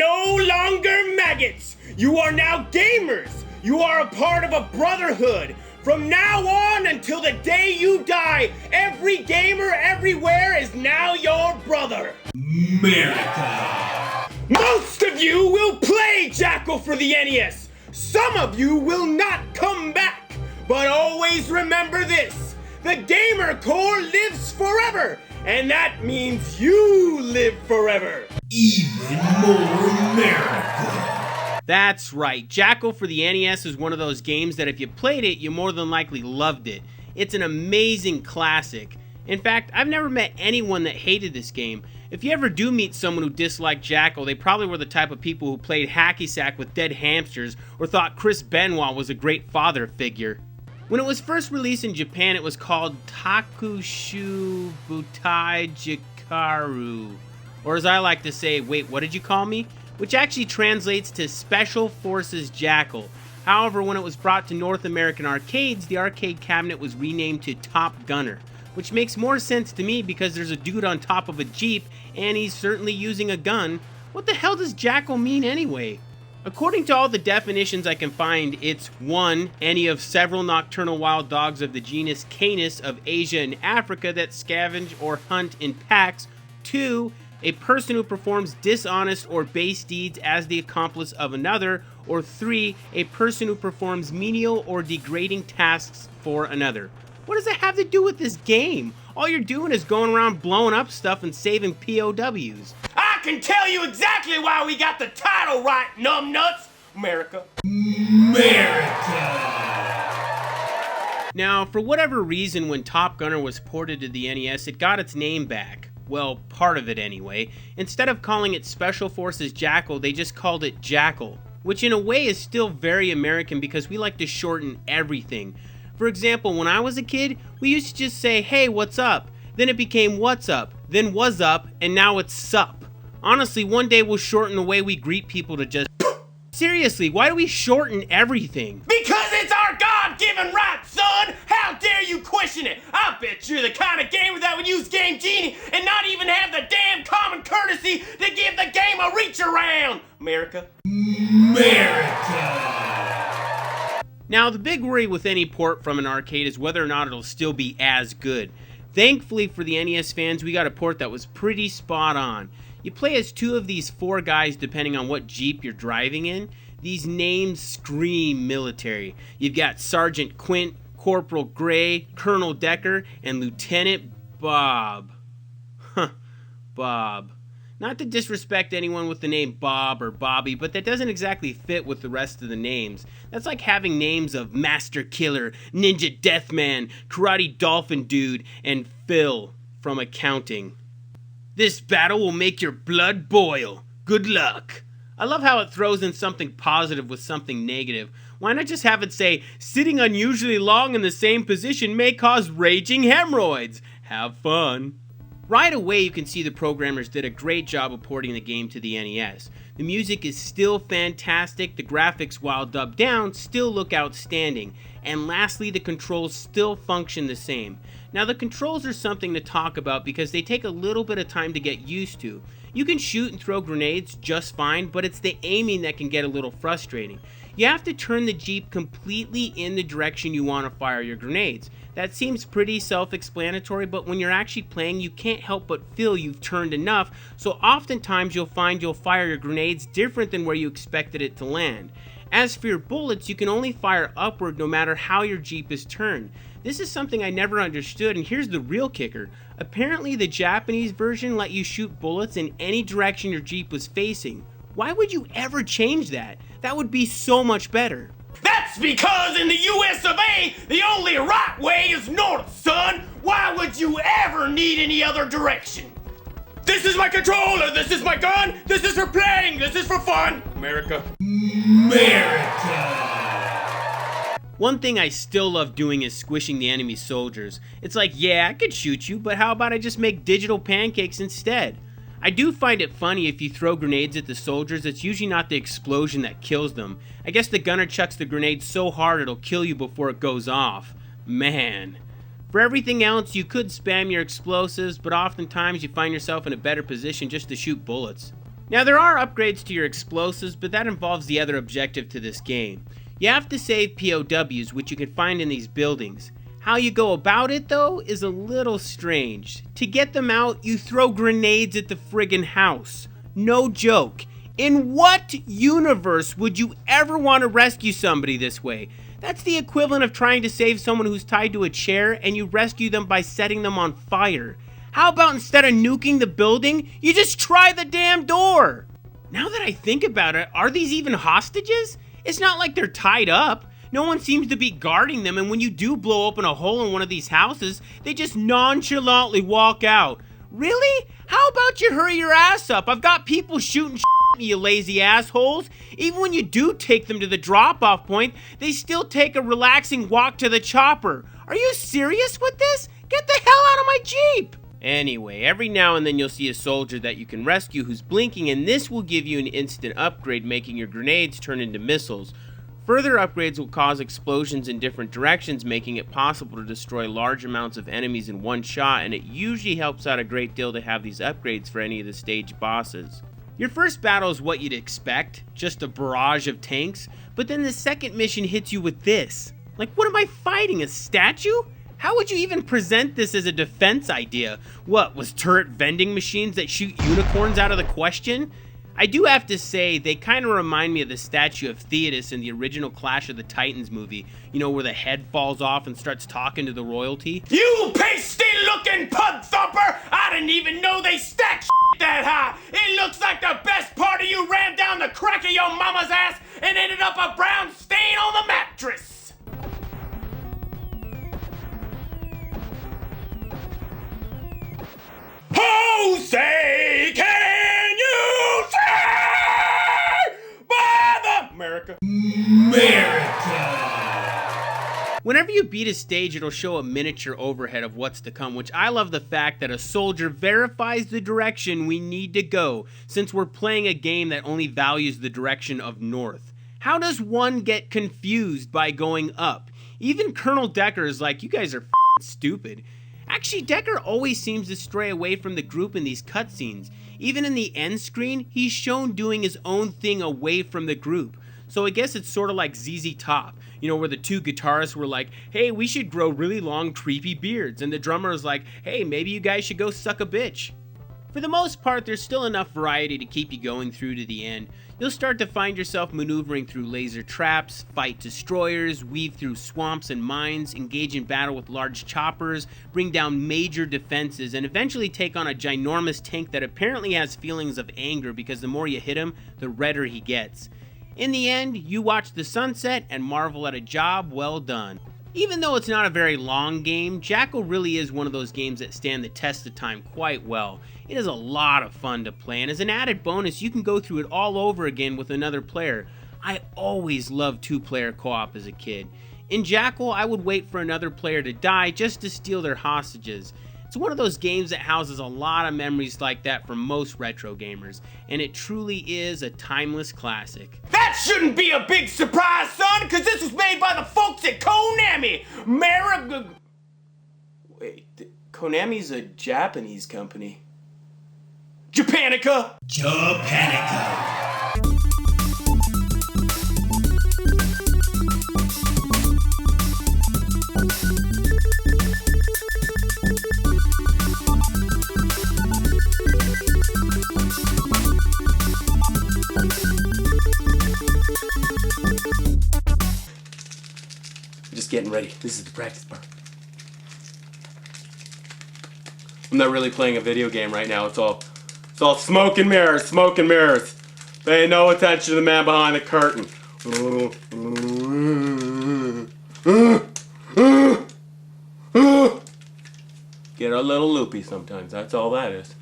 no longer maggots. You are now gamers. You are a part of a brotherhood. From now on until the day you die, every gamer everywhere is now your brother. America. Most of you will play Jackal for the NES. Some of you will not come back. But always remember this. The Gamer Core lives forever. And that means you live forever. Even more America. That's right, Jackal for the NES is one of those games that if you played it, you more than likely loved it. It's an amazing classic. In fact, I've never met anyone that hated this game. If you ever do meet someone who disliked Jackal, they probably were the type of people who played hacky sack with dead hamsters or thought Chris Benoit was a great father figure. When it was first released in Japan, it was called Takushu Butai Jikaru. Or as I like to say, wait, what did you call me? Which actually translates to Special Forces Jackal. However, when it was brought to North American arcades, the arcade cabinet was renamed to Top Gunner, which makes more sense to me because there's a dude on top of a Jeep and he's certainly using a gun. What the hell does Jackal mean anyway? According to all the definitions I can find, it's 1. Any of several nocturnal wild dogs of the genus Canis of Asia and Africa that scavenge or hunt in packs. 2. A person who performs dishonest or base deeds as the accomplice of another. Or 3. A person who performs menial or degrading tasks for another. What does that have to do with this game? All you're doing is going around blowing up stuff and saving POWs. I can tell you exactly why we got the title right, numbnuts. America. America. Now, for whatever reason, when Top Gunner was ported to the NES, it got its name back. Well, part of it anyway. Instead of calling it Special Forces Jackal, they just called it Jackal, which in a way is still very American because we like to shorten everything. For example, when I was a kid, we used to just say, hey, what's up? Then it became what's up, then was up, and now it's sup. Honestly, one day we'll shorten the way we greet people to just Seriously, why do we shorten everything? Because it's our God-given right, son! How dare you question it? I bet you're the kind of gamer that would use Game Genie and not even have the damn common courtesy to give the game a reach around! America. America. Now, the big worry with any port from an arcade is whether or not it'll still be as good. Thankfully for the NES fans, we got a port that was pretty spot on. You play as 2 of these 4 guys depending on what Jeep you're driving in. These names scream military. You've got Sergeant Quint, Corporal Gray, Colonel Decker, and Lieutenant Bob. Bob. Not to disrespect anyone with the name Bob or Bobby, but that doesn't exactly fit with the rest of the names. That's like having names of Master Killer, Ninja Deathman, Karate Dolphin Dude, and Phil from accounting. This battle will make your blood boil. Good luck. I love how it throws in something positive with something negative. Why not just have it say, sitting unusually long in the same position may cause raging hemorrhoids. Have fun. Right away you can see the programmers did a great job of porting the game to the NES. The music is still fantastic, the graphics while dubbed down still look outstanding, and lastly the controls still function the same. Now the controls are something to talk about because they take a little bit of time to get used to. You can shoot and throw grenades just fine, but it's the aiming that can get a little frustrating. You have to turn the Jeep completely in the direction you want to fire your grenades. That seems pretty self-explanatory, but when you're actually playing, you can't help but feel you've turned enough, so oftentimes you'll find you'll fire your grenades different than where you expected it to land. As for your bullets, you can only fire upward no matter how your Jeep is turned. This is something I never understood, and here's the real kicker. Apparently the Japanese version let you shoot bullets in any direction your Jeep was facing. Why would you ever change that? That would be so much better. That's because in the US of A, the only right way is north, son! Why would you ever need any other direction? This is my controller, this is my gun, this is for playing, this is for fun! America. America. One thing I still love doing is squishing the enemy soldiers. It's like, yeah, I could shoot you, but how about I just make digital pancakes instead? I do find it funny if you throw grenades at the soldiers, it's usually not the explosion that kills them. I guess the gunner chucks the grenade so hard it'll kill you before it goes off. Man. For everything else, you could spam your explosives, but oftentimes you find yourself in a better position just to shoot bullets. Now there are upgrades to your explosives, but that involves the other objective to this game. You have to save POWs, which you can find in these buildings. How you go about it though is a little strange. To get them out, you throw grenades at the friggin' house. No joke. In what universe would you ever want to rescue somebody this way? That's the equivalent of trying to save someone who's tied to a chair and you rescue them by setting them on fire. How about instead of nuking the building, you just try the damn door? Now that I think about it, are these even hostages? It's not like they're tied up. No one seems to be guarding them, and when you do blow open a hole in one of these houses, they just nonchalantly walk out. Really? How about you hurry your ass up? I've got people shooting at me, you lazy assholes. Even when you do take them to the drop-off point, they still take a relaxing walk to the chopper. Are you serious with this? Get the hell out of my Jeep! Anyway, every now and then you'll see a soldier that you can rescue who's blinking, and this will give you an instant upgrade, making your grenades turn into missiles. Further upgrades will cause explosions in different directions, making it possible to destroy large amounts of enemies in one shot, and it usually helps out a great deal to have these upgrades for any of the stage bosses. Your first battle is what you'd expect, just a barrage of tanks, but then the second mission hits you with this. Like, what am I fighting, a statue? How would you even present this as a defense idea? What, was turret vending machines that shoot unicorns out of the question? I do have to say, they kind of remind me of the statue of Theodos in the original Clash of the Titans movie. You know, where the head falls off and starts talking to the royalty. You pasty-looking pug thumper! I didn't even know they stacked that high! It looks like the best part of you ran down the crack of your mama's ass and ended up a brown stain on the mattress! Who say, can you say, by the America? Whenever you beat a stage, it'll show a miniature overhead of what's to come, which I love the fact that a soldier verifies the direction we need to go, since we're playing a game that only values the direction of north. How does one get confused by going up? Even Colonel Decker is like, you guys are f***ing stupid. Actually, Decker always seems to stray away from the group in these cutscenes. Even in the end screen, he's shown doing his own thing away from the group. So I guess it's sort of like ZZ Top, you know, where the two guitarists were like, hey, we should grow really long, creepy beards. And the drummer is like, hey, maybe you guys should go suck a bitch. For the most part, there's still enough variety to keep you going through to the end. You'll start to find yourself maneuvering through laser traps, fight destroyers, weave through swamps and mines, engage in battle with large choppers, bring down major defenses, and eventually take on a ginormous tank that apparently has feelings of anger because the more you hit him, the redder he gets. In the end, you watch the sunset and marvel at a job well done. Even though it's not a very long game, Jackal really is one of those games that stand the test of time quite well. It is a lot of fun to play, and as an added bonus, you can go through it all over again with another player. I always loved two-player co-op as a kid. In Jackal, I would wait for another player to die just to steal their hostages. It's one of those games that houses a lot of memories like that for most retro gamers, and it truly is a timeless classic. That shouldn't be a big surprise, son, because this was made by the folks at Konami! Wait, Konami's a Japanese company. Japanica! Japanica. Just getting ready. This is the practice part. I'm not really playing a video game right now. It's all smoke and mirrors, smoke and mirrors. Pay no attention to the man behind the curtain. Get a little loopy sometimes. That's all that is.